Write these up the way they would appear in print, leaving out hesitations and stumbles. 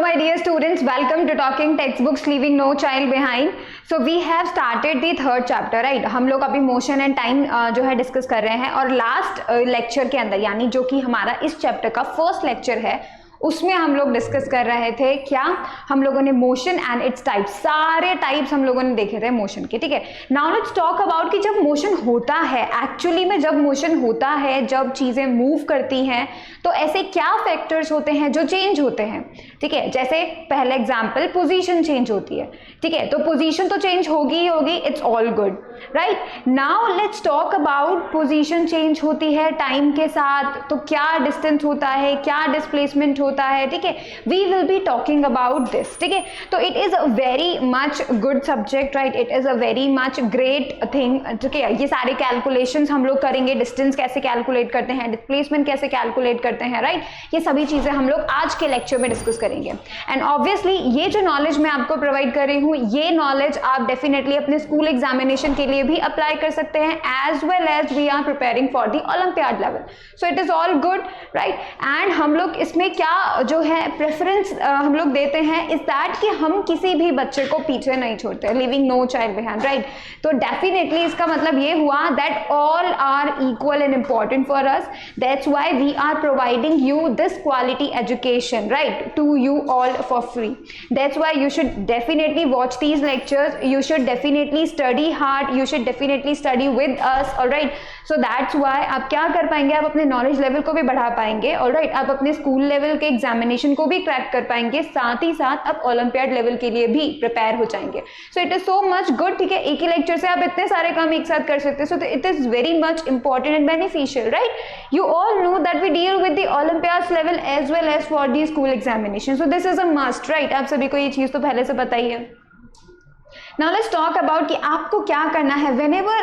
my dear students, welcome to Talking Textbooks Leaving No Child Behind. So we have started the third chapter, right? हम लोग अभी motion and time जो है discuss कर रहे हैं और लास्ट लेक्चर के अंदर यानी जो कि हमारा इस चैप्टर का फर्स्ट लेक्चर है उसमें हम लोग डिस्कस कर रहे थे क्या, हम लोगों ने मोशन एंड इट्स टाइप्स, सारे टाइप्स हम लोगों ने देखे थे मोशन के, ठीक है। नाउ लेट्स टॉक अबाउट कि जब मोशन होता है, एक्चुअली में जब मोशन होता है, जब चीज़ें मूव करती हैं तो ऐसे क्या फैक्टर्स होते हैं जो चेंज होते हैं, ठीक है। जैसे पहला एग्जाम्पल, पोजीशन चेंज होती है, ठीक है, तो पोजीशन तो चेंज होगी ही होगी, it's all good, right. Now let's talk about position change होती है टाइम के साथ, तो क्या डिस्टेंस होता है, क्या डिस्प्लेसमेंट होता है, ठीक है। We will be talking about this, ठीक है। तो it is a very much good subject, right, it is a very much great thing, ठीक है। ये सारे कैलकुलेशंस हम लोग करेंगे, डिस्टेंस कैसे कैलकुलेट करते हैं, डिस्प्लेसमेंट कैसे कैलकुलेट करते हैं, राइट, ये सभी चीजें हम लोग आज के लेक्चर में डिस्कस करेंगे। एंड ऑब्वियसली ये जो नॉलेज मैं आपको प्रोवाइड कर रही हूँ, ये नॉलेज आप डेफिनेटली अपने स्कूल एग्जामिनेशन के लिए भी अप्लाई कर सकते हैं, as well as we are preparing for the olympiad level. So it is all good, right. And हम लोग इसमें क्या जो है प्रेफरेंस हम लोग देते हैं इज दैट कि हम किसी भी बच्चे को पीछे नहीं छोड़ते, living no child behind, right. तो डेफिनेटली इसका मतलब ये हुआ that all are equal and important for us, that's why we are providing you this quality education, right, to you all for free. That's why you should definitely watch these lectures, you should definitely study hard, you should definitely study with us, all right. So that's why आप क्या कर पाएंगे, आप अपने knowledge level को भी बढ़ा पाएंगे, all right, आप अपने स्कूल लेवल के एग्जामिनेशन को भी क्रैक कर पाएंगे, साथ ही साथ आप ओलंपियाड लेवल के लिए भी प्रिपेयर हो जाएंगे। सो it is so much good, ठीक है। एक ही लेक्चर से आप इतने सारे काम एक साथ कर सकते हो, so it is very much important and beneficial, right. You all know that we deal with the Olympiads level as well as for the school examination, so this is a must, right। आप सभी को ये चीज तो पहले से पता ही है। Now let's talk about कि आपको क्या करना है whenever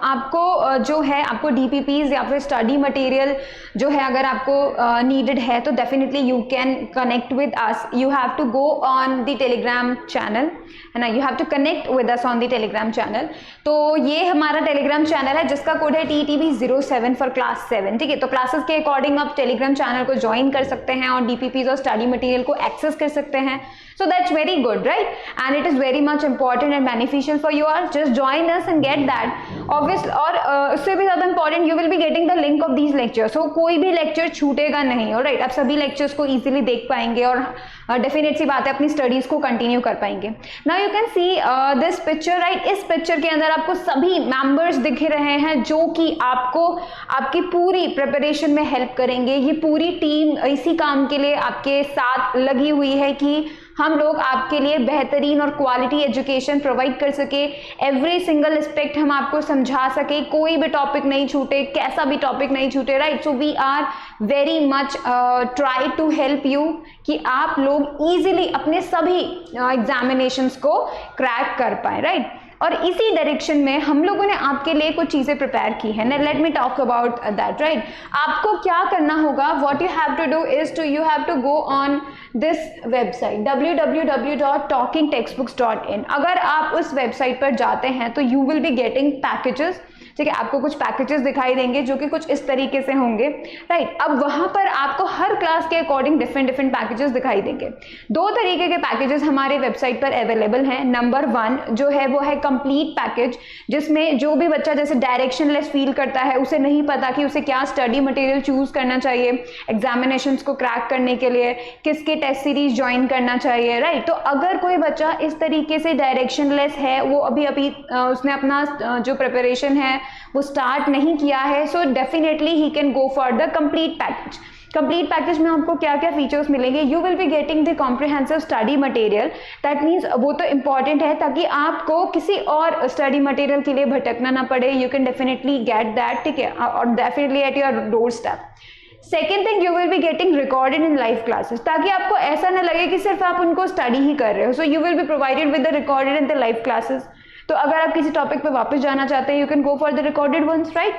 आपको जो है आपको DPPs या फिर स्टडी मटेरियल जो है अगर आपको नीडेड है तो definitely you can connect with us. You have to go on the Telegram channel, है ना, you have to connect with us on the Telegram channel. तो ये हमारा टेलीग्राम चैनल है जिसका कोड है TTB07 फॉर क्लास 7, ठीक है। तो क्लासेस के अकॉर्डिंग आप टेलीग्राम चैनल को ज्वाइन कर सकते हैं और DPPs और स्टडी मटेरियल को एक्सेस कर सकते हैं। So that's very good, right? And it is very much important and beneficial for you all. Just join us and get that. Obviously, और उससे भी ज़्यादा important, you will be getting the link of these lectures. So कोई भी lecture छूटेगा नहीं, alright? आप सभी lectures को easily देख पाएंगे और definite सी बात है अपनी studies को continue कर पाएंगे। Now you can see this picture, right? इस picture के अंदर आपको सभी members दिख रहे हैं जो कि आपको आपकी पूरी preparation में help करेंगे। ये पूरी team इसी काम के लिए आपके साथ लगी हुई है कि हम लोग आपके लिए बेहतरीन और क्वालिटी एजुकेशन प्रोवाइड कर सके, एवरी सिंगल एस्पेक्ट हम आपको समझा सके, कोई भी टॉपिक नहीं छूटे, कैसा भी टॉपिक नहीं छूटे, right. So we are very much try to help you कि आप लोग इजीली अपने सभी एग्जामिनेशंस को क्रैक कर पाए, राइट। और इसी डायरेक्शन में हम लोगों ने आपके लिए कुछ चीज़ें प्रिपेयर की है ना। Let me talk about that, right. आपको क्या करना होगा, what you have to do is you have to go on this website www.talkingtextbooks.in। अगर आप उस वेबसाइट पर जाते हैं तो you will be getting packages, ठीक है। आपको कुछ पैकेजेस दिखाई देंगे जो कि कुछ इस तरीके से होंगे, राइट। अब वहां पर आपको हर क्लास के अकॉर्डिंग डिफरेंट पैकेजेस दिखाई देंगे। दो तरीके के पैकेजेस हमारे वेबसाइट पर अवेलेबल हैं। नंबर 1 जो है वो है कंप्लीट पैकेज, जिसमें जो भी बच्चा जैसे डायरेक्शनलेस फील करता है, उसे नहीं पता कि उसे क्या स्टडी मटेरियल चूज करना चाहिए एग्जामिनेशंस को क्रैक करने के लिए, किसके टेस्ट सीरीज ज्वाइन करना चाहिए, राइट। तो अगर कोई बच्चा इस तरीके से डायरेक्शनलेस है, वो अभी उसने अपना जो प्रिपरेशन है वो स्टार्ट नहीं किया है, so definitely he can go for the complete package. Complete package में आपको क्या क्या फीचर्स मिलेंगे, you will be getting the comprehensive study material, that means वो तो इंपॉर्टेंट है ताकि आपको किसी और स्टडी मटेरियल के लिए भटकना ना पड़े। You can definitely get that, ठीक है, और definitely at your door step. Second thing, you will be getting recorded in live classes, ताकि आपको ऐसा ना लगे कि सिर्फ आप उनको स्टडी ही कर रहे हो। सो you will be provided with the recorded in the live classes. तो अगर आप किसी टॉपिक पे वापस जाना चाहते हैं, you can go for the recorded ones, right.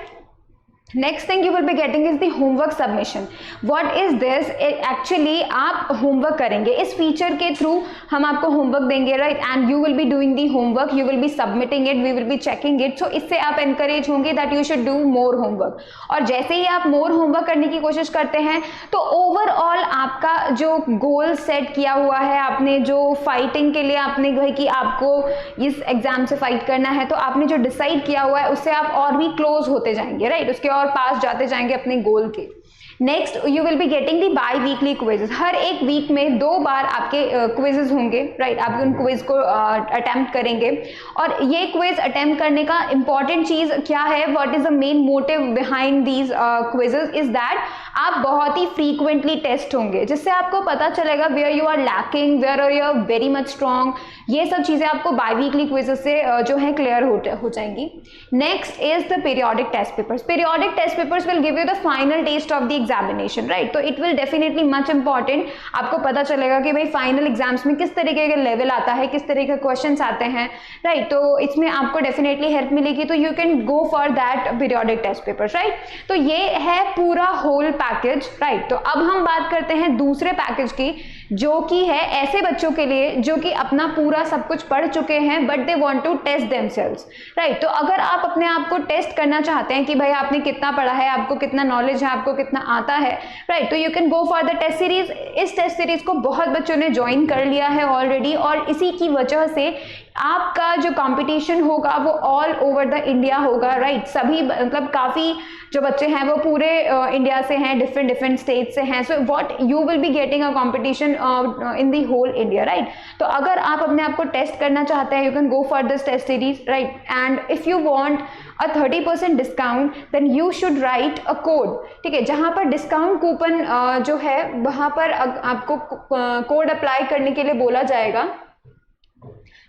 Next thing you will be getting is the homework submission. What is this? Actually आप होमवर्क करेंगे. इस फीचर के थ्रू हम आपको होमवर्क देंगे, right, and you will be doing the homework, you will be submitting it, we will be checking it. So इससे आप encourage होंगे that you should do more homework. और जैसे ही आप मोर होमवर्क करने की कोशिश करते हैं तो ओवरऑल आपका जो गोल सेट किया हुआ है, आपने जो फाइटिंग के लिए आपने कहा कि आपको इस एग्जाम से फाइट करना है, तो आपने जो डिसाइड किया हुआ है उससे आप और भी क्लोज होते जाएंगे, राइट, उसके और पास जाते जाएंगे अपने गोल के. Next you will be getting the bi weekly quizzes. हर एक वीक में 2 बार आपके क्विजेस होंगे, राइट, आप उन क्विज को अटेम्प्ट करेंगे. और ये क्विज अटेम्प्ट करने का इंपॉर्टेंट चीज क्या है, what is the main motive behind these quizzes is that आप बहुत ही फ्रीक्वेंटली टेस्ट होंगे, जिससे आपको पता चलेगा where you are lacking, where are you very much strong. ये सब चीजें आपको बाई वीकली क्विजेस से जो है क्लियर हो जाएंगी. Next is the periodic test papers. Periodic test papers will give you the final test of the examination, right. तो it will definitely much important. आपको पता चलेगा कि भाई फाइनल एग्जाम्स में किस तरीके का लेवल आता है, किस तरह के क्वेश्चंस आते हैं, राइट. तो इसमें आपको डेफिनेटली हेल्प मिलेगी. तो you can go for that periodic test papers, right. तो ये है पूरा होल पैकेज, राइट. तो अब हम बात करते हैं दूसरे पैकेज की, जो कि है ऐसे बच्चों के लिए जो कि अपना पूरा सब कुछ पढ़ चुके हैं but they want to test themselves, right. तो अगर आप अपने आप को टेस्ट करना चाहते हैं कि भाई आपने कितना पढ़ा है, आपको कितना नॉलेज है, आपको कितना आता है, राइट, तो you can go for the test series. इस टेस्ट सीरीज को बहुत बच्चों ने ज्वाइन कर लिया है ऑलरेडी, और इसी की वजह से आपका जो कंपटीशन होगा वो ऑल ओवर द इंडिया होगा, राइट. सभी मतलब काफी जो बच्चे हैं वो पूरे इंडिया से हैं, डिफरेंट स्टेट से हैं. So what you will be getting a competition in the whole India, right. तो अगर आप अपने आप को टेस्ट करना चाहते हैं, you can go for this test series, right. And if you want a 30% discount then you should write a code, ठीक है, जहां पर डिस्काउंट कूपन जो है वहां पर आपको कोड अप्लाई करने के लिए बोला जाएगा.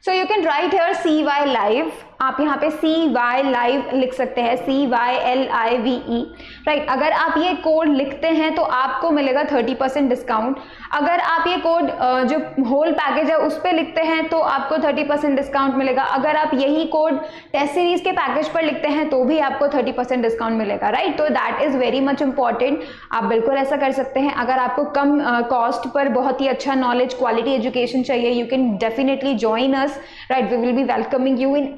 So you can write here CY live. आप यहाँ पे CY लाइव लिख सकते हैं, CYLIVE, राइट. अगर आप ये कोड लिखते हैं तो आपको मिलेगा 30% डिस्काउंट. अगर आप ये कोड जो होल पैकेज है उस पर लिखते हैं तो आपको 30% डिस्काउंट मिलेगा. अगर आप यही कोड टेस्ट सीरीज के पैकेज पर लिखते हैं तो भी आपको 30% डिस्काउंट मिलेगा, राइट. तो that is very much important. आप बिल्कुल ऐसा कर सकते हैं. अगर आपको कम कॉस्ट पर बहुत ही अच्छा नॉलेज, क्वालिटी एजुकेशन चाहिए, you can definitely join us, right. We will be welcoming you in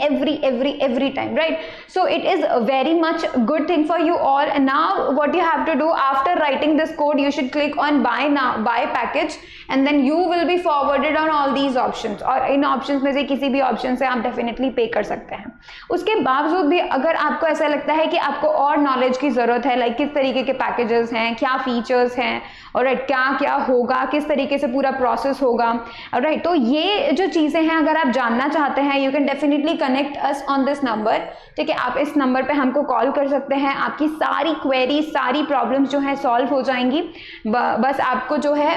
every time, right. So it is a very much good thing for you all. And now what you have to do after writing this code, you should click on buy now, buy package, and then you will be forwarded on all these options. और इन options में से किसी भी option से आप definitely pay कर सकते हैं. उसके बावजूद भी अगर आपको ऐसा लगता है कि आपको और नॉलेज की जरूरत है, लाइक किस तरीके के पैकेजेस हैं, क्या फीचर्स हैं, और क्या क्या होगा, किस तरीके से पूरा प्रोसेस होगा, राइट. तो ये जो चीजें हैं अगर आप जानना चाहते हैं, you can definitely connect us on this number, ठीक है. आप इस नंबर पे हमको कॉल कर सकते हैं. आपकी सारी क्वेरी, सारी प्रॉब्लम्स जो है सॉल्व हो जाएंगी. बस आपको जो है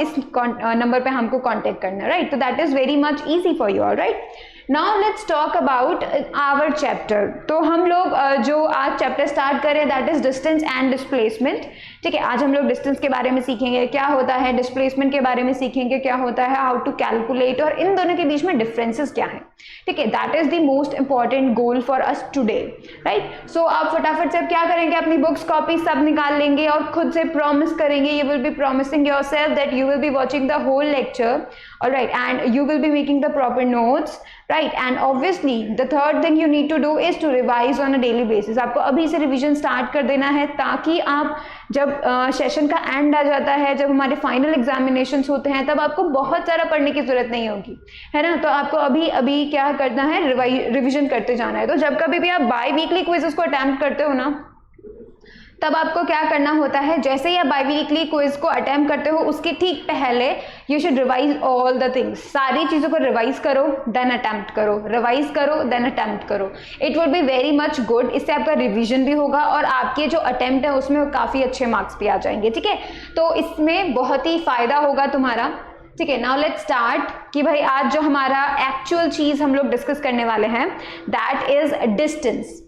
इस नंबर पे हमको कांटेक्ट करना, राइट. तो that is very much easy for you all, right. Now let's talk about our chapter. तो हम लोग जो आज चैप्टर स्टार्ट करें that is distance and displacement, ठीक है. आज हम लोग डिस्टेंस के बारे में सीखेंगे क्या होता है, डिस्प्लेसमेंट के बारे में सीखेंगे क्या होता है, हाउ टू कैलकुलेट, और इन दोनों के बीच में डिफरेंसेस क्या है, ठीक है. That is the most important goal for us today, right. So आप फटाफट से क्या करेंगे, अपनी बुक्स कॉपी सब निकाल लेंगे और खुद से प्रॉमिस करेंगे, you will be promising yourself that you will be watching the whole lecture, alright, and you will be making the proper notes, right. And obviously the third thing you need to do is to revise on a daily basis. आपको अभी से revision start कर देना है ताकि आप जब session का एंड आ जाता है, जब हमारे फाइनल एग्जामिनेशंस होते हैं, तब आपको बहुत सारा पढ़ने की जरूरत नहीं होगी, है ना. तो आपको अभी अभी क्या करना है, रिवीजन करते जाना है. तो जब कभी भी आप बाई वीकली क्विजेस को अटेम्प्ट करते हो ना, तब आपको क्या करना होता है, जैसे ही आप बाई वीकली क्विज को अटेम्प्ट करते हो उसके ठीक पहले you should revise all the things. सारी चीज़ों को रिवाइज करो देन अटेम्प्ट करो, रिवाइज करो देन अटेम्प्ट करो. It would be very much good. इससे आपका रिवीजन भी होगा और आपके जो अटेम्प्ट है उसमें काफ़ी अच्छे मार्क्स भी आ जाएंगे, ठीक है. तो इसमें बहुत ही फायदा होगा तुम्हारा, ठीक है. नाउ लेट्स स्टार्ट कि भाई आज जो हमारा एक्चुअल चीज़ हम लोग डिस्कस करने वाले हैं that is distance.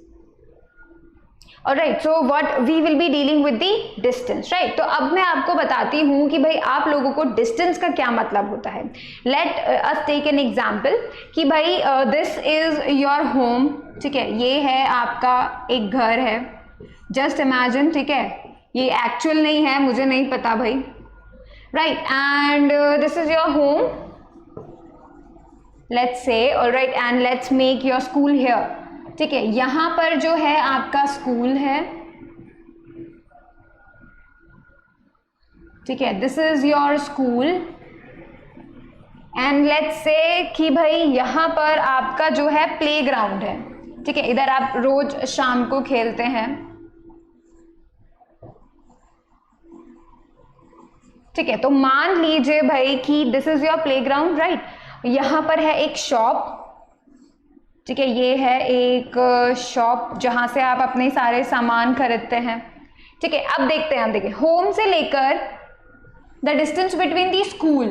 Alright, so what we will be dealing with the distance, right? तो अब मैं आपको बताती हूँ कि भाई आप लोगों को डिस्टेंस का क्या मतलब होता है. Let us take an example कि भाई this is your home, ठीक है. ये है आपका एक घर है, जस्ट इमेजिन, ठीक है, ये एक्चुअल नहीं है, मुझे नहीं पता भाई, right, and this is your home, let's say, alright, and let's make your school here, ठीक है, यहां पर जो है आपका स्कूल है, ठीक है, this is your school, and let's say कि भाई यहां पर आपका जो है प्ले ग्राउंड है, ठीक है, इधर आप रोज शाम को खेलते हैं, ठीक है, तो मान लीजिए भाई कि this is your play ground, right, यहां पर है एक शॉप, ठीक है, ये है एक शॉप जहां से आप अपने सारे सामान खरीदते हैं, ठीक है। अब देखते हैं, देखिए होम से लेकर the distance between the school,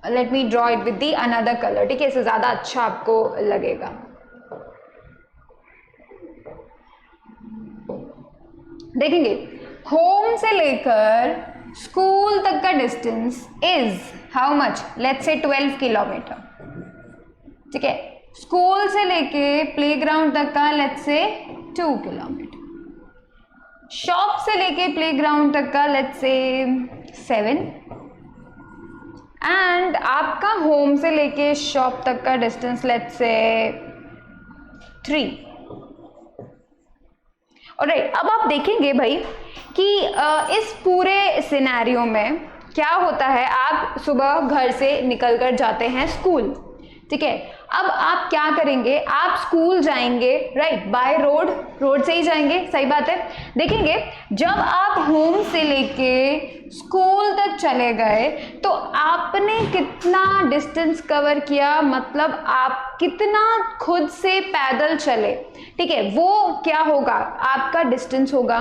let me draw it with the another colour, ठीक है, इससे ज्यादा अच्छा आपको लगेगा। देखेंगे होम से लेकर स्कूल तक का distance is how much, let's से 12 किलोमीटर, ठीक है, स्कूल से लेके प्लेग्राउंड तक का लेट्स से 2 किलोमीटर, शॉप से लेके प्लेग्राउंड तक का लेट्स से 7, एंड आपका होम से लेके शॉप तक का डिस्टेंस लेट्स से 3। ऑलराइट, अब आप देखेंगे भाई कि इस पूरे सिनेरियो में क्या होता है, आप सुबह घर से निकल कर जाते हैं स्कूल, ठीक है, अब आप क्या करेंगे, आप स्कूल जाएंगे, राइट, बाय रोड, रोड से ही जाएंगे, सही बात है। देखेंगे जब आप होम से लेके स्कूल तक चले गए तो आपने कितना डिस्टेंस कवर किया, मतलब आप कितना खुद से पैदल चले, ठीक है, वो क्या होगा, आपका डिस्टेंस होगा।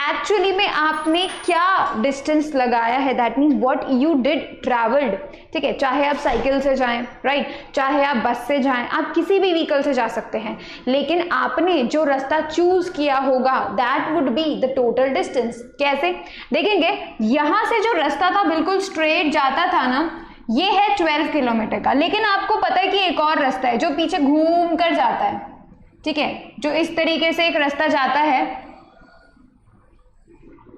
एक्चुअली में आपने क्या डिस्टेंस लगाया है, that means what you did travelled, ठीक है, चाहे आप साइकिल से जाएं, राइट, चाहे आप बस से जाएं, आप किसी भी व्हीकल से जा सकते हैं, लेकिन आपने जो रास्ता चूज किया होगा that would be the total distance. कैसे देखेंगे, यहां से जो रास्ता था बिल्कुल स्ट्रेट जाता था ना, ये है 12 किलोमीटर का, लेकिन आपको पता है कि एक और रास्ता है जो पीछे घूम कर जाता है, ठीक है, जो इस तरीके से एक रास्ता जाता है,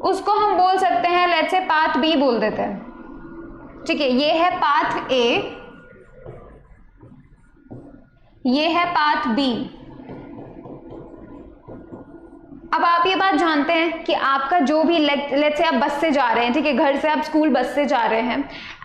उसको हम बोल सकते हैं लेट्स से पाथ बी बोल देते हैं, ठीक है, ये है पाथ ए, ये है पाथ बी। अब आप ये बात जानते हैं कि आपका जो भी लेट्स से आप बस से जा रहे हैं, ठीक है, घर से आप स्कूल बस से जा रहे हैं,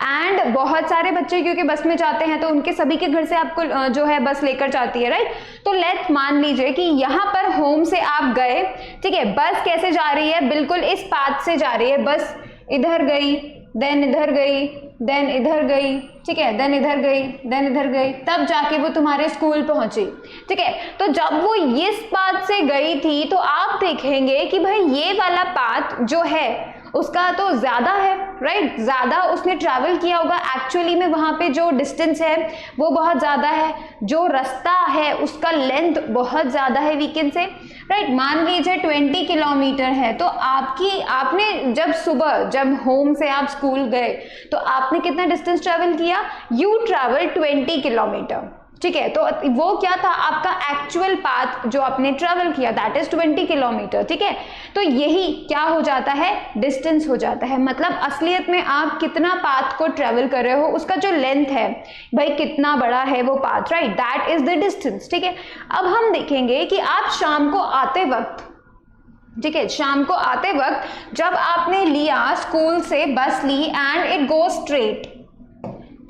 एंड बहुत सारे बच्चे क्योंकि बस में जाते हैं तो उनके सभी के घर से आपको जो है बस लेकर जाती है, राइट, तो लेट्स मान लीजिए कि यहाँ पर होम से आप गए, ठीक है, बस कैसे जा रही है, बिल्कुल इस पाथ से जा रही है, बस इधर गई, देन इधर गई, देन इधर गई, ठीक है, देन इधर गई, देन इधर गई, तब जाके वो तुम्हारे स्कूल पहुंची, ठीक है। तो जब वो इस पाथ से गई थी तो आप देखेंगे कि भाई ये वाला पाथ जो है उसका तो ज्यादा है, राइट, ज्यादा उसने ट्रैवल किया होगा, एक्चुअली में वहां पे जो डिस्टेंस है वो बहुत ज्यादा है, जो रास्ता है उसका लेंथ बहुत ज्यादा है, वी कैन से, राइट, मान लीजिए 20 किलोमीटर है, तो आपने जब सुबह जब होम से आप स्कूल गए तो आपने कितना डिस्टेंस ट्रैवल किया, यू ट्रैवल 20 किलोमीटर, ठीक है, तो वो क्या था, आपका एक्चुअल पाथ जो आपने ट्रेवल किया दैट इज 20 किलोमीटर, ठीक है, तो यही क्या हो जाता है, डिस्टेंस हो जाता है, मतलब असलियत में आप कितना पाथ को ट्रेवल कर रहे हो, उसका जो लेंथ है भाई कितना बड़ा है वो path, right, that is the distance, ठीक है। अब हम देखेंगे कि आप शाम को आते वक्त, ठीक है, शाम को आते वक्त जब आपने लिया स्कूल से बस ली एंड इट गो स्ट्रेट,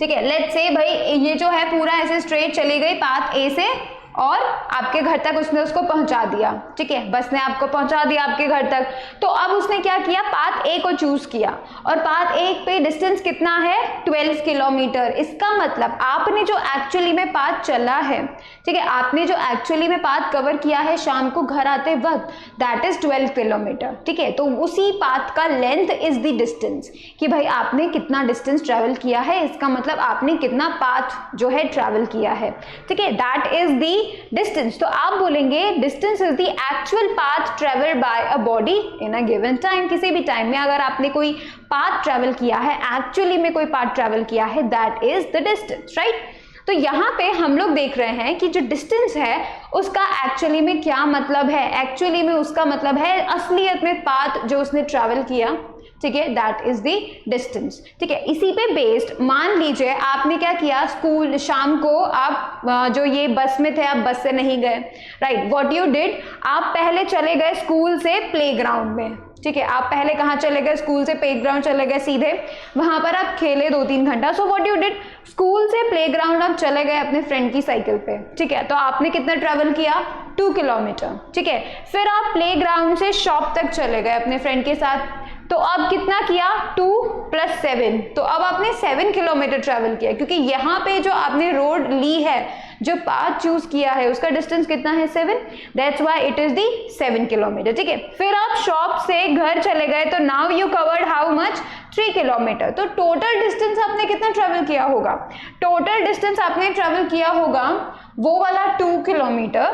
ठीक है, लेट्स से भाई ये जो है पूरा ऐसे स्ट्रेट चली गई पाथ ए से और आपके घर तक उसने उसको पहुंचा दिया, ठीक है, बस ने आपको पहुंचा दिया आपके घर तक, तो अब उसने क्या किया, पाथ ए को चूज किया और पाथ ए पे डिस्टेंस कितना है, 12 किलोमीटर। इसका मतलब आपने जो एक्चुअली में पाथ चला है, ठीक है, आपने जो एक्चुअली में पाथ कवर किया है शाम को घर आते वक्त दैट इज 12 किलोमीटर, ठीक है, तो उसी पाथ का लेंथ इज द डिस्टेंस, कि भाई आपने कितना डिस्टेंस ट्रेवल किया है, इसका मतलब आपने कितना पाथ जो है ट्रेवल किया है, ठीक है, दैट इज द डिस्टेंस। तो आप बोलेंगे distance is the actual path travelled by a body in a given time, किसी भी टाइम में अगर आपने कोई पाथ ट्रेवल किया है, एक्चुअली में कोई पाथ ट्रेवल किया है, that is the distance, right. तो यहाँ पे हम लोग देख रहे हैं कि जो डिस्टेंस है उसका एक्चुअली में क्या मतलब है। एक्चुअली में उसका मतलब है असलियत में पाथ जो उसने ट्रैवल किया, ठीक है, दैट इज द डिस्टेंस। ठीक है, इसी पे बेस्ड मान लीजिए आपने क्या किया, स्कूल शाम को आप जो ये बस में थे, आप बस से नहीं गए, राइट, व्हाट यू डिड, आप पहले चले गए स्कूल से प्लेग्राउंड में। ठीक है, आप पहले कहाँ चले गए, स्कूल से प्लेग्राउंड चले गए सीधे, वहां पर आप खेले 2-3 घंटा। सो व्हाट यू डिड, स्कूल से प्लेग्राउंड आप चले गए अपने फ्रेंड की साइकिल पे। ठीक है, तो आपने कितना ट्रेवल किया, 2 किलोमीटर। ठीक है, फिर आप प्लेग्राउंड से शॉप तक चले गए अपने फ्रेंड के साथ, तो अब कितना किया, 2 + 7, तो अब आपने 7 किलोमीटर ट्रेवल किया, क्योंकि यहाँ पे जो आपने रोड ली है, जो पाथ चूज किया है, उसका डिस्टेंस कितना है, 7, that's why it is the 7 kilometre. ठीक है, फिर आप शॉप से घर चले गए, तो now you covered how much, 3 kilometre. तो टोटल डिस्टेंस आपने कितना ट्रेवल किया होगा, टोटल डिस्टेंस आपने ट्रेवल किया होगा वो वाला 2 किलोमीटर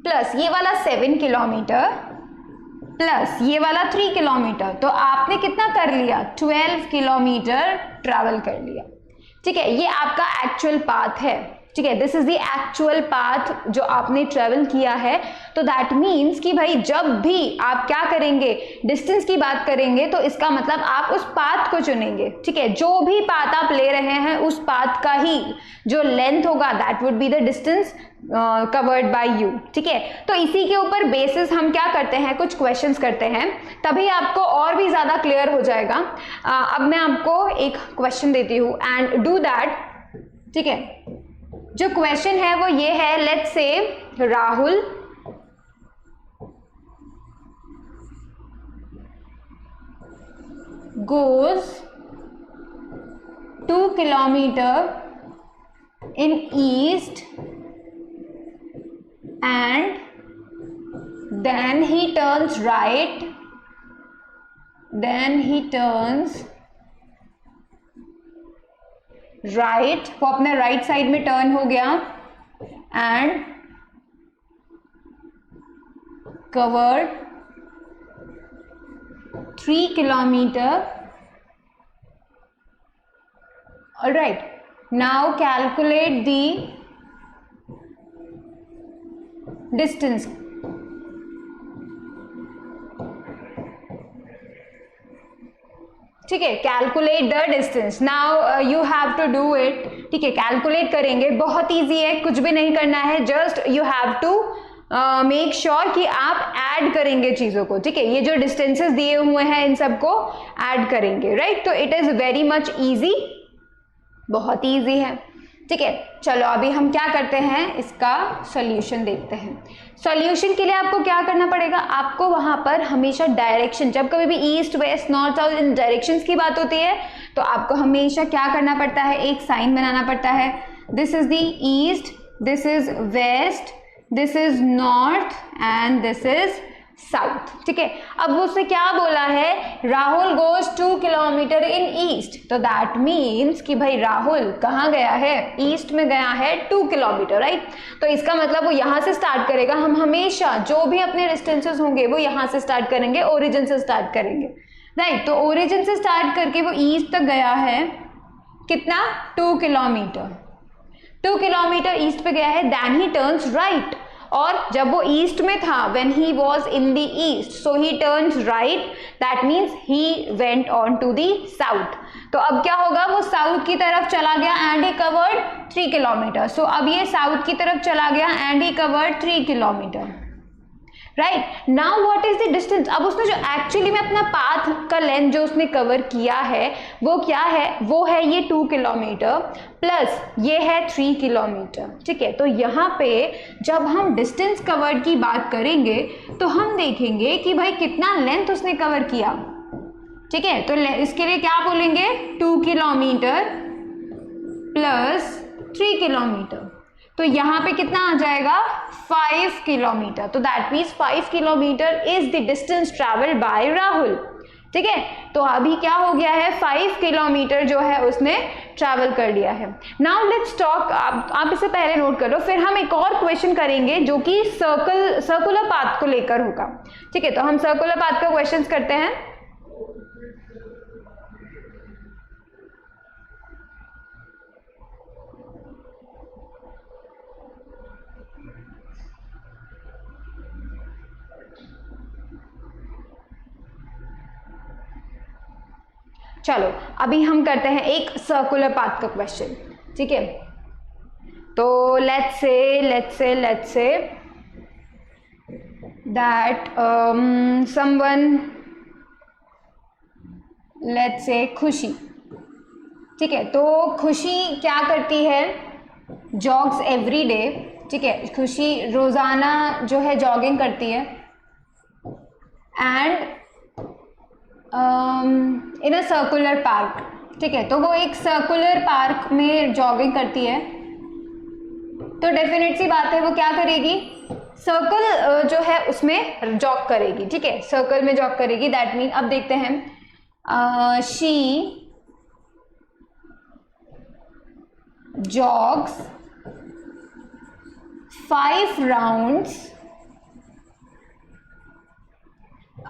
प्लस ये वाला 7 किलोमीटर प्लस ये वाला 3 किलोमीटर, तो आपने कितना कर लिया, 12 किलोमीटर ट्रैवल कर लिया। ठीक है, ये आपका एक्चुअल पाथ है। ठीक है, this is the actual path जो आपने ट्रेवल किया है। तो दैट मीन्स कि भाई जब भी आप क्या करेंगे, डिस्टेंस की बात करेंगे, तो इसका मतलब आप उस पाथ को चुनेंगे। ठीक है, जो भी पाथ आप ले रहे हैं उस पाथ का ही जो लेंथ होगा, that would be the distance covered by you. ठीक है, तो इसी के ऊपर बेसिस हम क्या करते हैं, कुछ क्वेश्चंस करते हैं, तभी आपको और भी ज्यादा क्लियर हो जाएगा। अब मैं आपको एक क्वेश्चन देती हूँ एंड डू दैट। ठीक है, जो क्वेश्चन है वो ये है, let's say Rahul goes 2 kilometer in east and then he turns right, वो अपने राइट साइड में टर्न हो गया and covered 3 kilometer. All right, now calculate the distance. ठीक है, calculate the distance, now you have to do it. ठीक है, calculate करेंगे, बहुत इजी है, कुछ भी नहीं करना है, just you have to make sure कि आप ऐड करेंगे चीजों को। ठीक है, ये जो डिस्टेंसेस दिए हुए हैं इन सबको ऐड करेंगे, राइट, तो it is very much easy, बहुत इजी है। ठीक है, चलो अभी हम क्या करते हैं, इसका सॉल्यूशन देखते हैं। सॉल्यूशन के लिए आपको क्या करना पड़ेगा, आपको वहां पर हमेशा डायरेक्शन, जब कभी भी ईस्ट वेस्ट नॉर्थ साउथ इन डायरेक्शंस की बात होती है, तो आपको हमेशा क्या करना पड़ता है, एक साइन बनाना पड़ता है। This is the east, this is west, this is north and this is south. ठीक है, अब उसने क्या बोला है, Rahul goes 2 kilometre in east, तो दैट मीन्स कि भाई राहुल कहाँ गया है, ईस्ट में गया है 2 किलोमीटर, राइट। तो इसका मतलब वो यहाँ से स्टार्ट करेगा, हम हमेशा जो भी अपने डिस्टेंसेस होंगे वो यहाँ से स्टार्ट करेंगे, ओरिजिन से स्टार्ट करेंगे, राइट। तो ओरिजिन से स्टार्ट करके वो ईस्ट तक गया है, कितना, 2 किलोमीटर, 2 किलोमीटर ईस्ट पे गया है, देन ही टर्न्स राइट, और जब वो ईस्ट में था, when he was in the east, so he turns right, that means he went on to the south. तो अब क्या होगा, वो साउथ की तरफ चला गया एंड ही कवर्ड 3 किलोमीटर। सो अब ये साउथ की तरफ चला गया and he covered 3 kilometre, right. Now what is the distance, अब उसने जो एक्चुअली में अपना पाथ का लेंथ जो उसने कवर किया है वो क्या है, वो है ये 2 किलोमीटर प्लस ये है 3 किलोमीटर। ठीक है, तो यहाँ पे जब हम डिस्टेंस कवर की बात करेंगे तो हम देखेंगे कि भाई कितना लेंथ उसने कवर किया। ठीक है, तो इसके लिए क्या बोलेंगे, 2 किलोमीटर प्लस 3 किलोमीटर, तो यहाँ पे कितना आ जाएगा, 5 किलोमीटर। तो that means 5 kilometre is the distance travelled bye Rahul. ठीक है, तो अभी क्या हो गया है, 5 किलोमीटर जो है उसने ट्रैवल कर लिया है। नाउ लेट्स टॉक, आप इसे पहले नोट कर लो, फिर हम एक और क्वेश्चन करेंगे जो कि सर्कुलर पाथ को लेकर होगा। ठीक है, तो हम सर्कुलर पाथ का क्वेश्चन करते हैं। चलो अभी हम करते हैं एक सर्कुलर पाथ का क्वेश्चन, ठीक है। तो let's say that someone, let's say खुशी, ठीक है। तो खुशी क्या करती है, जॉग्स एवरी डे, ठीक है। खुशी रोजाना जो है जॉगिंग करती है and in a circular park, ठीक है। तो वो एक सर्कुलर पार्क में जॉगिंग करती है, तो डेफिनेट सी बात है वो क्या करेगी, सर्कल जो है उसमें जॉग करेगी, ठीक है, सर्कल में जॉग करेगी। दैट मीन अब देखते हैं, she jogs 5 rounds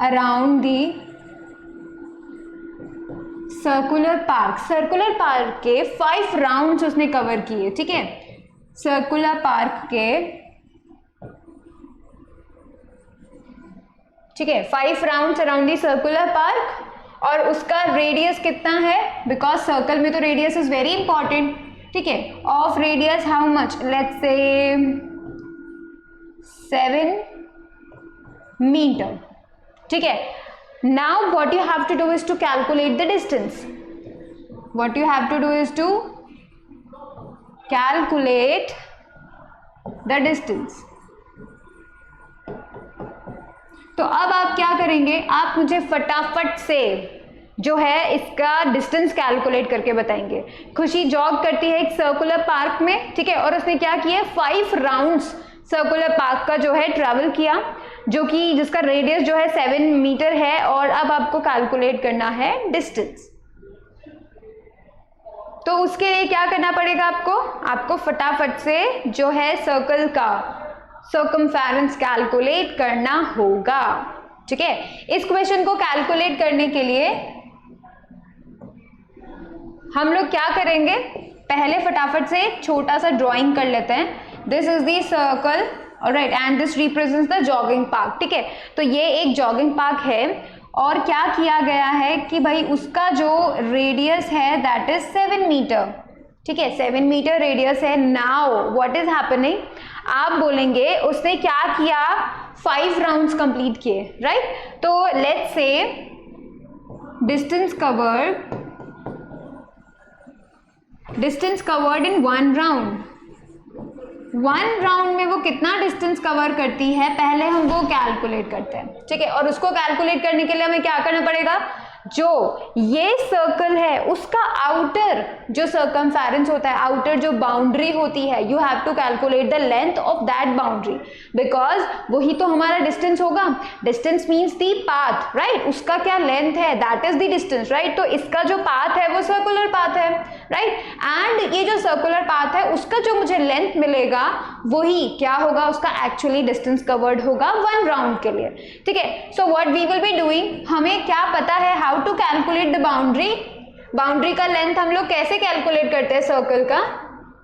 around the circular park। Circular park के 5 राउंड्स उसने कवर किए, ठीक है। सर्कुलर पार्क के, ठीक है, 5 rounds around the circular park, और उसका रेडियस कितना है, बिकॉज सर्कल में तो रेडियस इज वेरी इंपॉर्टेंट, ठीक है। Of radius how much, let's say 7 metre, ठीक है। Now what you have to do is to calculate the distance, what you have to do is to calculate the distance. तो अब आप क्या करेंगे, आप मुझे फटाफट से जो है इसका डिस्टेंस कैलकुलेट करके बताएंगे। खुशी जॉग करती है एक सर्कुलर पार्क में, ठीक है, और उसने क्या किया, 5 राउंड्स सर्कुलर पार्क का जो है ट्रैवल किया, जो कि जिसका रेडियस जो है 7 मीटर है, और अब आपको कैलकुलेट करना है डिस्टेंस। तो उसके लिए क्या करना पड़ेगा आपको फटाफट से जो है सर्कल का सर्कमफेरेंस कैलकुलेट करना होगा, ठीक है। इस क्वेश्चन को कैलकुलेट करने के लिए हम लोग क्या करेंगे, पहले फटाफट से एक छोटा सा ड्राइंग कर लेते हैं। This is the circle, alright, and this represents the jogging park, ठीक है। तो ये एक जॉगिंग पार्क है, और क्या किया गया है कि भाई उसका जो रेडियस है दैट इज 7 मीटर, ठीक है, 7 मीटर रेडियस है। नाउ व्हाट इज हैपनिंग, आप बोलेंगे उसने क्या किया, 5 राउंड्स कंप्लीट किए, राइट। तो let's say distance covered in 1 round. 1 round में वो कितना डिस्टेंस कवर करती है, पहले हम वो कैलकुलेट करते हैं, ठीक है। और उसको कैलकुलेट करने के लिए हमें क्या करना पड़ेगा, जो ये सर्कल है उसका आउटर जो सर्कमफेरेंस होता है, आउटर जो बाउंड्री होती है, you have to calculate the length of that boundary, because वही तो हमारा डिस्टेंस होगा। Distance means the path, right, उसका क्या लेंथ है, that is the distance, right. तो इसका जो पाथ है वो सर्कुलर पाथ है, राइट, एंड ये जो सर्कुलर पाथ है उसका जो मुझे लेंथ मिलेगा वही क्या होगा, उसका एक्चुअली डिस्टेंस कवर्ड होगा 1 राउंड के लिए, ठीक है। So what we will be doing, हमें क्या पता है, how to calculate the boundary का लेंथ हम लोग कैसे कैलकुलेट करते हैं सर्कल का,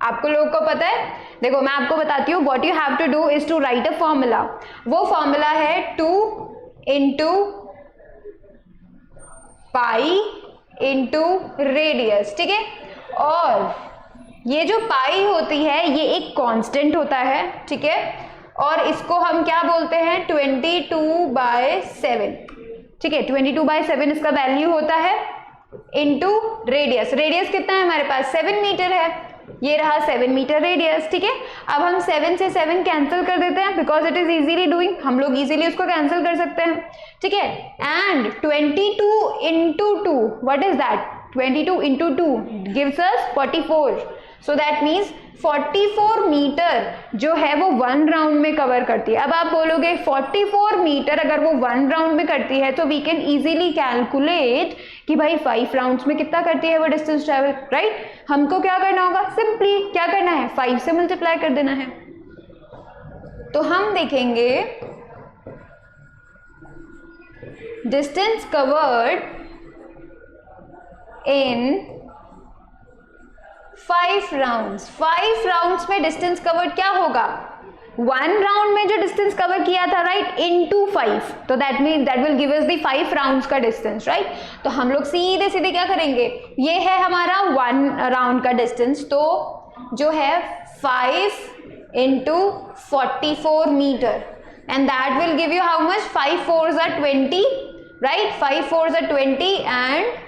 आपको लोगों को पता है। देखो मैं आपको बताती हूँ, what you have to do is to write a formula. वो फॉर्मूला है 2 इंटू पाई इंटू रेडियस, ठीक है। और ये जो पाई होती है ये एक कांस्टेंट होता है, ठीक है, और इसको हम क्या बोलते हैं, 22/7, ठीक है। 22/7 इसका वैल्यू होता है, इंटू रेडियस। रेडियस कितना है हमारे पास, 7 मीटर है, ये रहा 7 मीटर रेडियस, ठीक है। अब हम 7 से 7 कैंसिल कर देते हैं, because it is easily doing, हम लोग इजीली उसको कैंसिल कर सकते हैं, ठीक है। And 22 into 2, what is that, 22 into 2 gives us 44, so that means 44 metre जो है वो 1 राउंड में कवर करती है। अब आप बोलोगे 44 मीटर अगर वो 1 राउंड में करती है तो वी कैन इजीली कैलकुलेट कि भाई 5 राउंड्स में कितना करती है वो डिस्टेंस ट्रेवल, राइट। हमको क्या करना होगा, सिंपली क्या करना है, 5 से मल्टीप्लाई कर देना है। तो हम देखेंगे distance covered in 5 rounds. 5 rounds में डिस्टेंस कवर्ड क्या होगा, वन राउंड में जो डिस्टेंस कवर किया था राइट इनटू 5, तो that mean that will give us the 5 rounds का डिस्टेंस राइट। तो हम लोग सीधे सीधे क्या करेंगे, ये है हमारा 1 राउंड का डिस्टेंस, तो जो है 5 into 44 metre and that will give you how much, 5 4s are 20 right, 5 4s are 20 and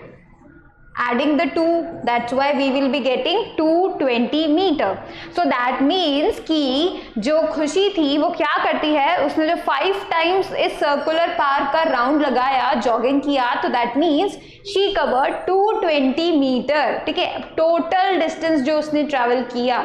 adding the 2, that's why we will be getting 220 meter. So that means कि जो खुशी थी वो क्या करती है, उसने जो 5 times इस सर्कुलर पार्क का राउंड लगाया, जॉगिंग किया, तो that means she covered 220 metre, ठीक है, टोटल डिस्टेंस जो उसने ट्रैवल किया,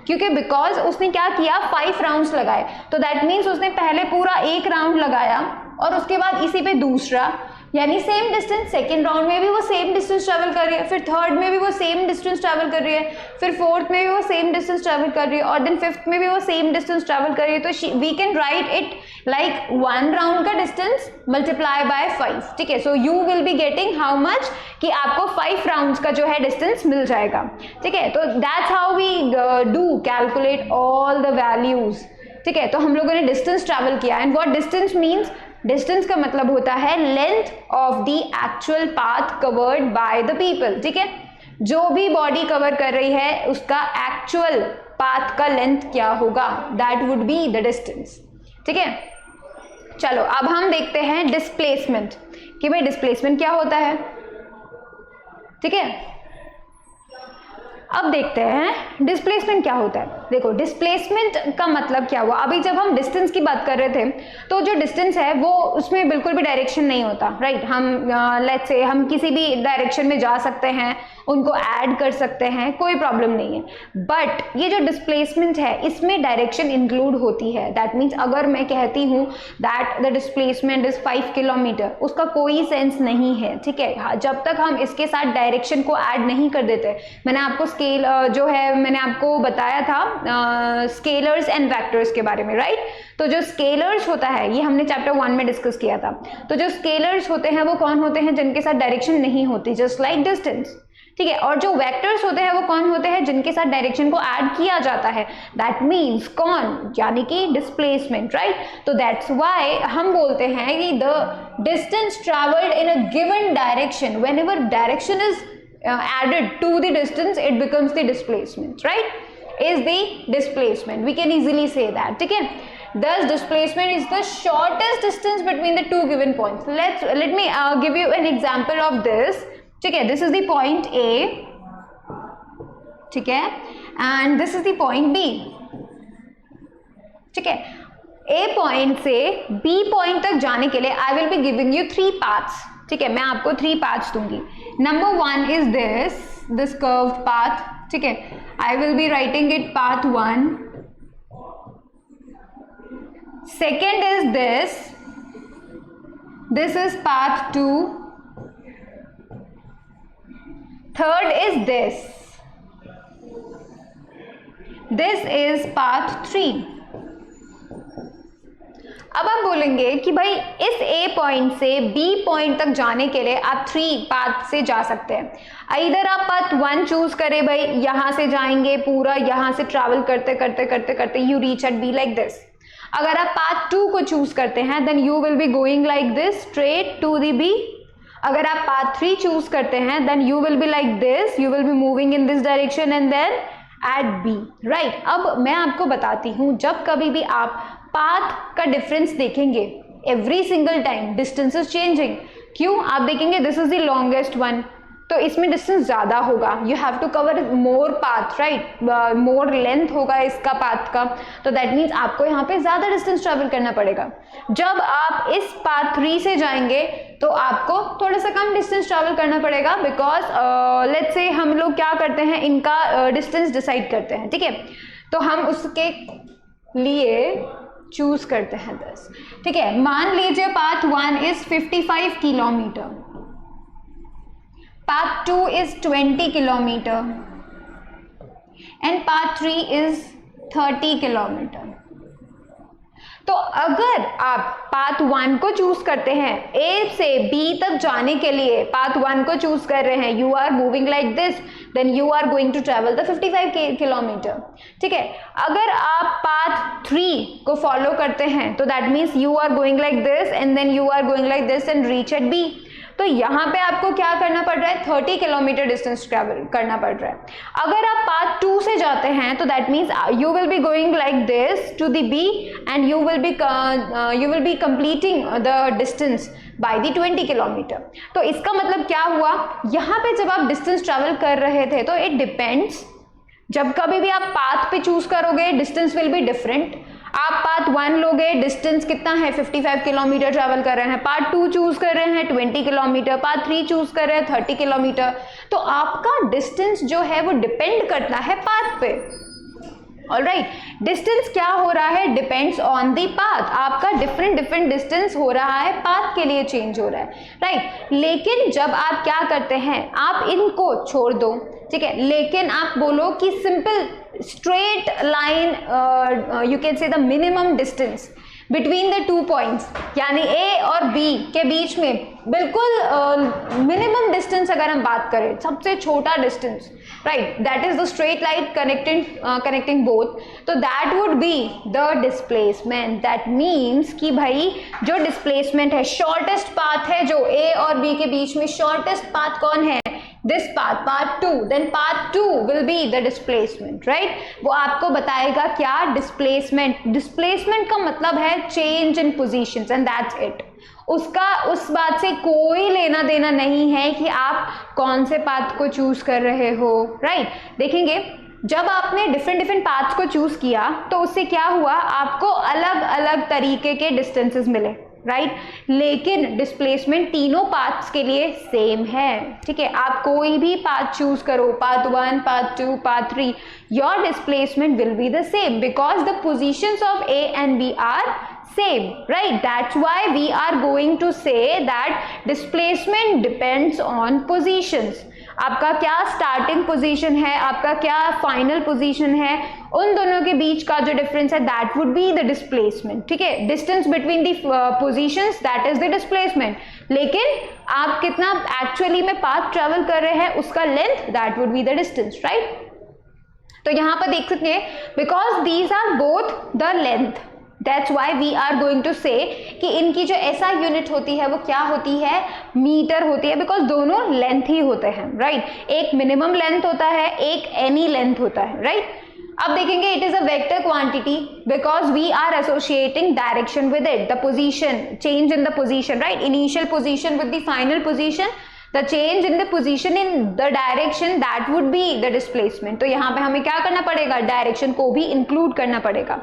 क्योंकि बिकॉज उसने क्या किया 5 राउंड्स लगाए, तो दैट मीन्स उसने पहले पूरा 1 राउंड लगाया और उसके बाद इसी पे दूसरा, यानी सेम डिस्टेंस, सेकेंड राउंड में भी वो सेम डिस्टेंस ट्रैवल कर रही है, फिर थर्ड में भी वो सेम डिस्टेंस ट्रैवल कर रही है, फिर फोर्थ में भी वो सेम डिस्टेंस ट्रैवल कर रही है, और देन फिफ्थ में भी वो सेम डिस्टेंस ट्रैवल कर रही है। तो we can write it like 1 round का डिस्टेंस मल्टीप्लाई बाय 5, ठीक है। So you will be getting how much, कि आपको 5 राउंड्स का जो है डिस्टेंस मिल जाएगा, ठीक है। तो that's how we do calculate all the values, ठीक है। तो हम लोगों ने डिस्टेंस ट्रैवल किया, and what distance means, distance का मतलब होता है length of the actual path covered by the people, ठीक है। जो भी बॉडी कवर कर रही है उसका एक्चुअल पाथ का लेंथ क्या होगा, that would be the distance, ठीक है। चलो अब हम देखते हैं डिस्प्लेसमेंट, कि भाई डिस्प्लेसमेंट क्या होता है, ठीक है। अब देखते हैं डिस्प्लेसमेंट क्या होता है। देखो डिस्प्लेसमेंट का मतलब क्या हुआ, अभी जब हम डिस्टेंस की बात कर रहे थे तो जो डिस्टेंस है वो उसमें बिल्कुल भी डायरेक्शन नहीं होता, राइट। हम लेट्स से हम किसी भी डायरेक्शन में जा सकते हैं, उनको ऐड कर सकते हैं, कोई प्रॉब्लम नहीं है। बट ये जो डिस्प्लेसमेंट है इसमें डायरेक्शन इंक्लूड होती है। दैट मीन्स अगर मैं कहती हूँ that the displacement is 5 kilometre, उसका कोई सेंस नहीं है, ठीक है, जब तक हम इसके साथ डायरेक्शन को ऐड नहीं कर देते। मैंने आपको स्केल जो है मैंने आपको बताया था स्केलर्स एंड वेक्टर्स के बारे में, राइट। तो जो स्केलर्स होता है ये हमने चैप्टर 1 में डिस्कस किया था। तो जो स्केलर्स होते हैं वो कौन होते हैं, जिनके साथ डायरेक्शन नहीं होती, जस्ट लाइक डिस्टेंस, ठीक है। और जो वेक्टर्स होते हैं वो कौन होते हैं, जिनके साथ डायरेक्शन को ऐड किया जाता है, दैट मीन्स कौन, यानी कि डिस्प्लेसमेंट, राइट। तो दैट्स व्हाई हम बोलते हैं कि the distance travelled in a given direction, whenever direction is added to the distance, it becomes the displacement, right, is the displacement. We can easily say that, ठीक है। Thus displacement is the shortest distance between the two given points. Let me give you an example of this, ठीक है। This is the point A, ठीक है, and this is the point B, ठीक है। A point से B point तक जाने के लिए I will be giving you 3 paths, ठीक है। मैं आपको 3 paths दूंगी। Number 1 is this curved path, ठीक है, I will be writing it path 1। Second is this is path 2। Third is this is path 3। अब आप बोलेंगे कि भाई इस A पॉइंट से B पॉइंट तक जाने के लिए आप 3 पाथ से जा सकते हैं। इधर आप पाथ 1 चूज करें, भाई यहाँ से जाएंगे पूरा, यहाँ से ट्रैवल करते करते करते करते you reach at B like this. अगर आप पाथ 2 को चूज करते हैं then you will be going like this straight to the B। अगर आप पाथ 3 चूज करते हैं then you will be like this, you will be moving in this direction and then at B, right. अब मैं आपको बताती हूँ, जब कभी भी आप पाथ का डिफरेंस देखेंगे every single time distance is changing. क्यों, आप देखेंगे this is the longest one, तो इसमें डिस्टेंस ज़्यादा होगा, you have to cover more path, right, more length होगा इसका पाथ का, तो दैट मीन्स आपको यहाँ पे ज़्यादा डिस्टेंस ट्रैवल करना पड़ेगा। जब आप इस पाथ 3 से जाएंगे तो आपको थोड़ा सा कम डिस्टेंस ट्रैवल करना पड़ेगा, बिकॉज लेट्स से हम लोग क्या करते हैं, इनका डिस्टेंस डिसाइड करते हैं, ठीक है। तो हम उसके लिए चूज करते हैं 10, ठीक है। मान लीजिए path 1 is 55 kilometre, path 2 is 20 kilometre and path 3 is 30 kilometre. तो अगर आप पाथ 1 को चूज करते हैं, A से B तक जाने के लिए पाथ 1 को चूज कर रहे हैं, you are moving like this then you are going to travel the 55 kilometre. ठीक है, अगर आप पाथ 3 को फॉलो करते हैं तो that means you are going like this and then you are going like this and reach at B. तो यहाँ पे आपको क्या करना पड़ रहा है, 30 किलोमीटर डिस्टेंस ट्रैवल करना पड़ रहा है। अगर आप पाथ 2 से जाते हैं तो that means you will be going like this to the B and you will be completing the distance by the 20 kilometre. तो इसका मतलब क्या हुआ, यहाँ पे जब आप डिस्टेंस ट्रैवल कर रहे थे तो इट डिपेंड्स, जब कभी भी आप पाथ पे चूज करोगे डिस्टेंस विल बी डिफरेंट। आप पाथ 1 लोगे, डिस्टेंस कितना है 55 किलोमीटर ट्रैवल कर रहे हैं, पार्ट 2 चूज कर रहे हैं 20 किलोमीटर, पार्ट 3 चूज कर रहे हैं 30 किलोमीटर। तो आपका डिस्टेंस जो है वो डिपेंड करता है पाथ पे। ऑलराइट, डिस्टेंस क्या हो रहा है, डिपेंड्स ऑन दी पाथ। आपका डिफरेंट डिस्टेंस हो रहा है, पाथ के लिए चेंज हो रहा है, राइट। लेकिन जब आप क्या करते हैं, आप इनको छोड़ दो, ठीक है, लेकिन आप बोलो कि simple straight line, you can say the minimum distance between the 2 points, यानी ए और बी के बीच में बिल्कुल मिनिमम डिस्टेंस अगर हम बात करें, सबसे छोटा distance, right, that is the straight line connecting both, तो that would be the displacement. That means कि भाई जो डिस्प्लेसमेंट है, शॉर्टेस्ट पाथ है जो ए और बी के बीच में, शॉर्टेस्ट पाथ कौन है, this path, path 2, then path 2 will be the displacement, right. वो आपको बताएगा क्या, डिस्प्लेसमेंट। डिस्प्लेसमेंट का मतलब है change in positions and that's it. उसका उस बात से कोई लेना देना नहीं है कि आप कौन से पाथ को चूज कर रहे हो, राइट। देखेंगे जब आपने डिफरेंट पाथ्स को चूज किया तो उससे क्या हुआ, आपको अलग अलग तरीके के डिस्टेंसेस मिले, राइट, लेकिन डिस्प्लेसमेंट तीनों पाथ्स के लिए सेम है। ठीक है, आप कोई भी पाथ चूज करो, path 1, path 2, path 3, your displacement will be the same because the positions of A and B are same, right? That's why we are going to say that displacement depends on positions. आपका क्या starting position है, आपका क्या final position है, उन दोनों के बीच का जो डिफरेंस है that would be the displacement. ठीक है, distance between the positions that is the displacement. लेकिन आप कितना एक्चुअली में पाथ ट्रेवल कर रहे हैं उसका length, that would be the distance, right. तो यहां पर देख सकते हैं because these are both the length, that's why we are going to say कि इनकी जो ऐसा यूनिट होती है वो क्या होती है, मीटर होती है, बिकॉज दोनों लेंथ ही होते हैं, राइट। एक मिनिमम लेंथ होता है, एक एनी लेंथ होता है, राइट। अब देखेंगे it is a vector quantity because we are associating direction with it, the position, change in the position, right, initial position with the final position, the change in the position in the direction that would be the displacement। तो यहाँ पे हमें क्या करना पड़ेगा, direction को भी include करना पड़ेगा,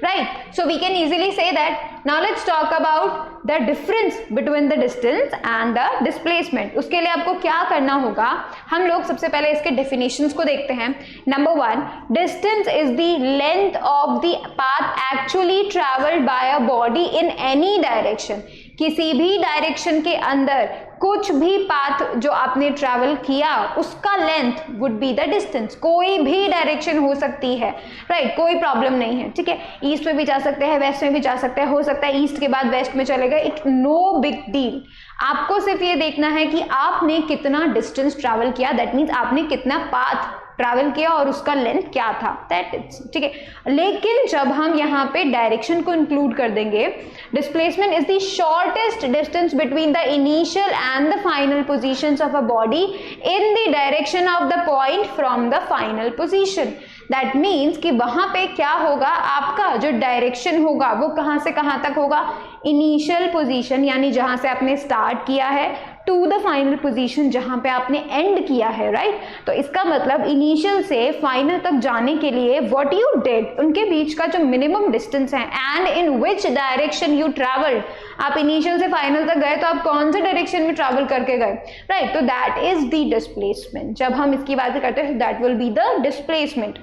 right. So we can easily say that. Now let's talk about the difference between the distance and the displacement. उसके लिए आपको क्या करना होगा, हम लोग सबसे पहले इसके डेफिनेशंस को देखते हैं। Number 1, distance is the length of the path actually travelled by a body in any direction. किसी भी डायरेक्शन के अंदर कुछ भी पाथ जो आपने ट्रैवल किया उसका length would be the distance. कोई भी डायरेक्शन हो सकती है, राइट, कोई प्रॉब्लम नहीं है, ठीक है। ईस्ट में भी जा सकते हैं, वेस्ट में भी जा सकते हैं, हो सकता है ईस्ट के बाद वेस्ट में चले गए, इट नो बिग डील। आपको सिर्फ ये देखना है कि आपने कितना डिस्टेंस ट्रैवल किया, दैट मीन्स आपने कितना पाथ ट्रैवल किया और उसका लेंथ क्या था, दैट इज, ठीक है। लेकिन जब हम यहाँ पे डायरेक्शन को इंक्लूड कर देंगे, displacement is the shortest distance between the initial and the final positions of a body in the direction of the point from the final position. That means कि वहां पे क्या होगा, आपका जो डायरेक्शन होगा वो कहां से कहां तक होगा, इनिशियल पोजीशन यानी जहां से आपने स्टार्ट किया है टू द फाइनल पोजीशन जहां पे आपने एंड किया है, राइट। तो इसका मतलब इनिशियल से फाइनल तक जाने के लिए व्हाट यू डिड, उनके बीच का जो मिनिमम डिस्टेंस है and in which direction you travelled. आप इनिशियल से फाइनल तक गए तो आप कौन से डायरेक्शन में ट्रैवल करके गए, राइट। तो दैट इज द डिस्प्लेसमेंट। जब हम इसकी बात करते हैं that will be the displacement.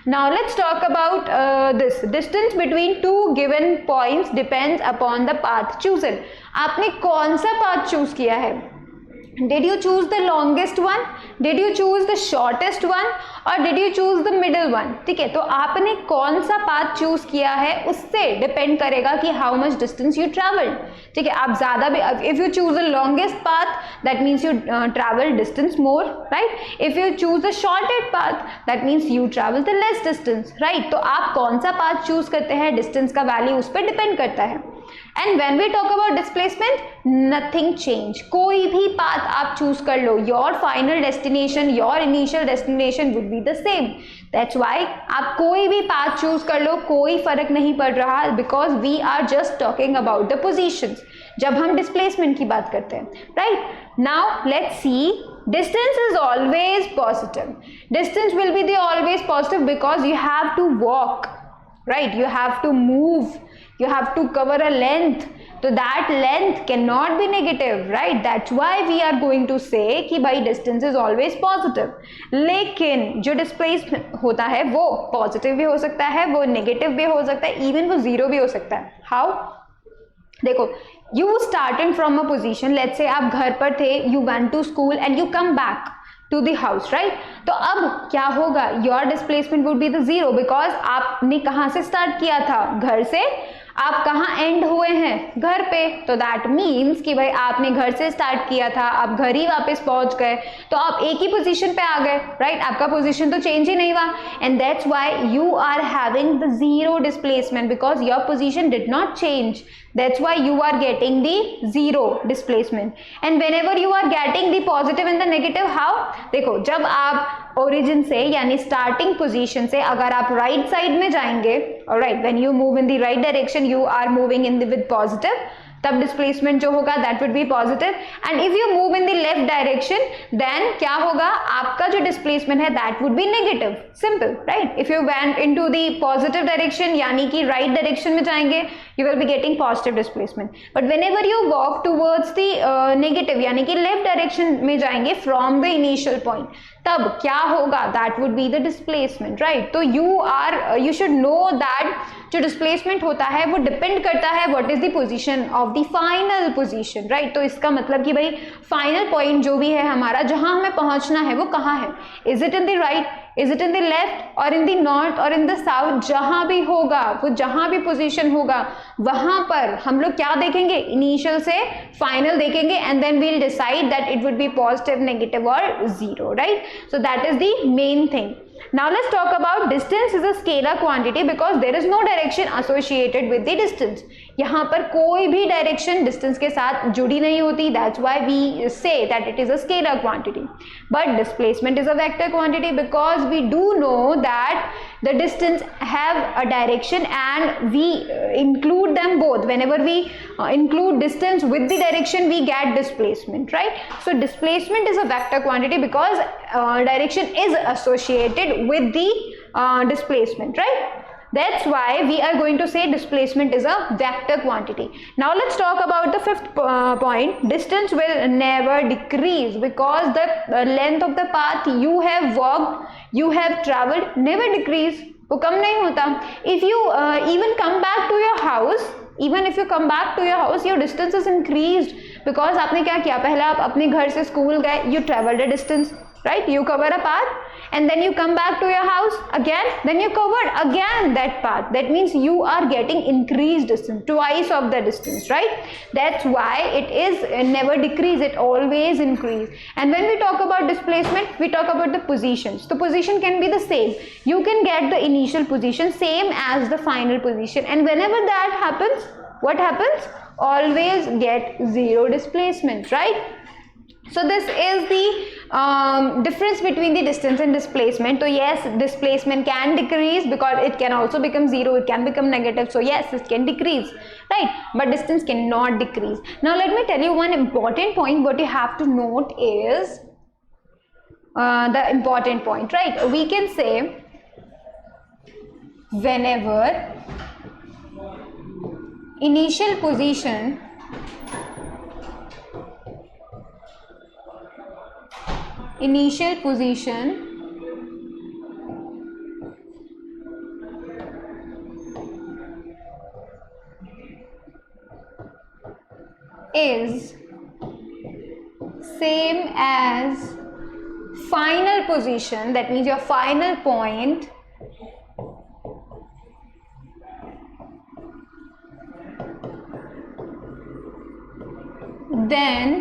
Now let's talk about this distance between two given points depends upon the path chosen। आपने कौन सा पाथ चूज किया है, Did you choose the longest one, did you choose the shortest one, or did you choose the middle one? ठीक है, तो आपने कौन सा पाथ चूज किया है उससे डिपेंड करेगा कि how much distance you travelled. ठीक है, आप ज्यादा भी, if you choose the longest path that means you travel distance more, right. If you choose the shorted path that means you travel the less distance, right. तो आप कौन सा path choose करते हैं, डिस्टेंस का वैल्यू उस पर depend करता है. And when we talk about displacement, nothing change. कोई भी पाथ आप चूज कर लो, your final destination, your initial destination would be the same. That's why आप कोई भी पाथ चूज कर लो, कोई फर्क नहीं पड़ रहा, because we are just talking about the positions जब हम डिस्प्लेसमेंट की बात करते हैं, right. Now let's see, distance is always positive. Distance will be the always positive because you have to walk, right. You have to move, you have to cover a length, so that length cannot be negative, right. That's why we are going to say कि भाई distance is always positive. लेकिन जो displacement होता है वो positive भी हो सकता है, वो negative भी हो सकता है, even वो zero भी हो सकता है. How? देखो, you started from a position, let's say आप घर पर थे, you went to school and you come back to the house, right. तो अब क्या होगा, your displacement would be the zero because आपने कहाँ से start किया था, घर से. आप कहाँ एंड हुए हैं, घर पे. तो दैट मीन्स कि भाई आपने घर से स्टार्ट किया था, आप घर ही वापस पहुंच गए, तो आप एक ही पोजीशन पे आ गए, राइट. आपका पोजीशन तो चेंज ही नहीं हुआ. And that's why you are having the zero displacement because your position did not change. That's why you are getting the zero displacement. And whenever you are getting the positive and the negative, how? देखो, जब आप origin से यानी starting position से अगर आप right side में जाएंगे, alright, when you move in the right direction, you are moving in the with positive, तब डिस्प्लेसमेंट जो होगा that would be positive. And if you move in the left direction then क्या होगा, आपका जो displacement है that would be negative. Simple, right. If you went into the positive direction यानी कि राइट डायरेक्शन में जाएंगे, you will be getting positive displacement. But whenever you walk towards the negative यानी कि left direction में जाएंगे from the initial point, तब क्या होगा, that would be the displacement, right. तो you should know that जो displacement होता है वो depend करता है what is the position of the final position, right. तो इसका मतलब कि भाई final point जो भी है हमारा, जहां हमें पहुंचना है वो कहाँ है, is it in the right, is it in the left or in the north or in the south. जहां भी होगा, वो जहां भी पोजीशन होगा वहां पर हम लोग क्या देखेंगे, इनिशियल से फाइनल देखेंगे and then we'll decide that it would be positive, negative और zero, right. So that is the main thing. Now let's talk about distance is a scalar quantity because there is no direction associated with the distance. यहाँ पर कोई भी direction distance के साथ जुड़ी नहीं होती. That's why we say that it is a scalar quantity. But displacement is a vector quantity because we do know that the distance have a direction and we include them both. Whenever we include distance with the direction we get displacement, right. So displacement is a vector quantity because direction is associated with the displacement, right. That's why we are going to say displacement is a vector quantity. Now let's talk about the fifth point. Distance will never decrease because the length of the path you have walked, you have traveled never decrease. वो कम नहीं होता. If you even come back to your house, even if you come back to your house, your distance is increased because आपने क्या किया, पहले आप अपने घर से स्कूल गए, you traveled a distance, right. You cover a path and then you come back to your house again, then you covered again that path. That means you are getting increased distance, twice of the distance, right. That's why it is never decrease, it always increase. And when we talk about displacement, we talk about the positions. The position can be the same. You can get the initial position same as the final position, and whenever that happens, what happens, always get zero displacement, right. So this is the difference between the distance and displacement. So yes, displacement can decrease because it can also become zero, it can become negative. So yes, it can decrease, right, but distance cannot decrease. Now let me tell you one important point. What you have to note is the important point, right. We can say whenever initial position is same as final position, that means your final point, then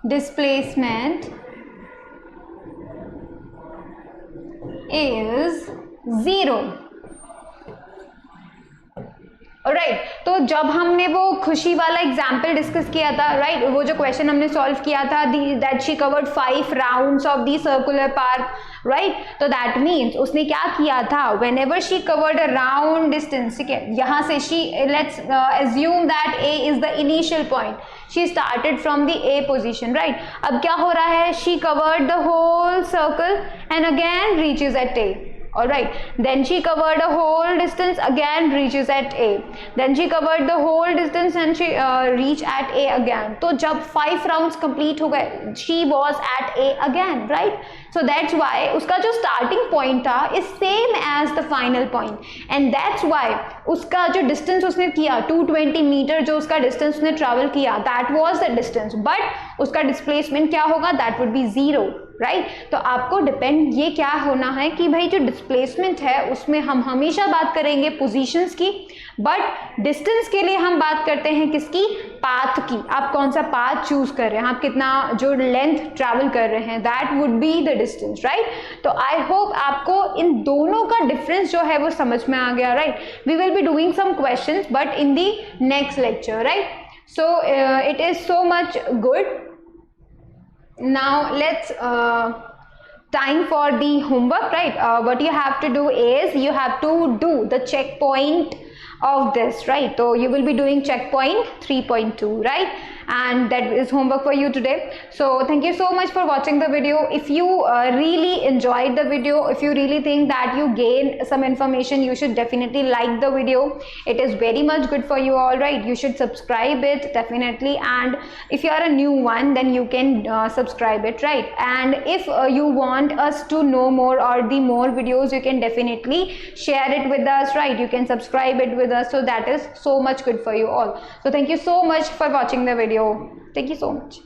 displacement is 0. Right तो जब हमने वो खुशी वाला example discuss किया था, right वो जो क्वेश्चन हमने सॉल्व किया था, that she covered 5 rounds of the circular park, right तो दैट मीन्स उसने क्या किया था, whenever she covered a round distance, ठीक है, यहाँ से she let's assume that A is the initial point, she started from the A position, right अब क्या हो रहा है, she covered the whole circle and again reaches at A. Alright, then she covered a whole distance, again reaches at A. Then she covered the whole distance and she reached at A again. तो जब 5 rounds complete हो गए, she was at A again, right? So that's why उसका जो starting point था is same as the final point, and that's why उसका जो distance उसने किया 220 मीटर, जो उसका distance उसने travel किया, that was the distance, but उसका displacement क्या होगा, that would be 0. राइट तो आपको डिपेंड ये क्या होना है कि भाई जो डिस्प्लेसमेंट है उसमें हम हमेशा बात करेंगे पोजीशंस की, बट डिस्टेंस के लिए हम बात करते हैं किसकी, पाथ की. आप कौन सा पाथ चूज कर रहे हैं, आप कितना जो लेंथ ट्रैवल कर रहे हैं, that would be the distance, right. तो आई होप आपको इन दोनों का डिफरेंस जो है वो समझ में आ गया, right. We will be doing some questions but in the next lecture, right. So it is so much good. Now let's time for the homework, right. What you have to do is you have to do the checkpoint of this, right. So you will be doing checkpoint 3.2, right, and that is homework for you today. So thank you so much for watching the video. If you really enjoyed the video, if you really think that you gained some information, you should definitely like the video. It is very much good for you, all right. You should subscribe it definitely, and if you are a new one then you can subscribe it, right. And if you want us to know more or the more videos, you can definitely share it with us, right. You can subscribe it with us, so that is so much good for you all. So thank you so much for watching the video. Thank you so much.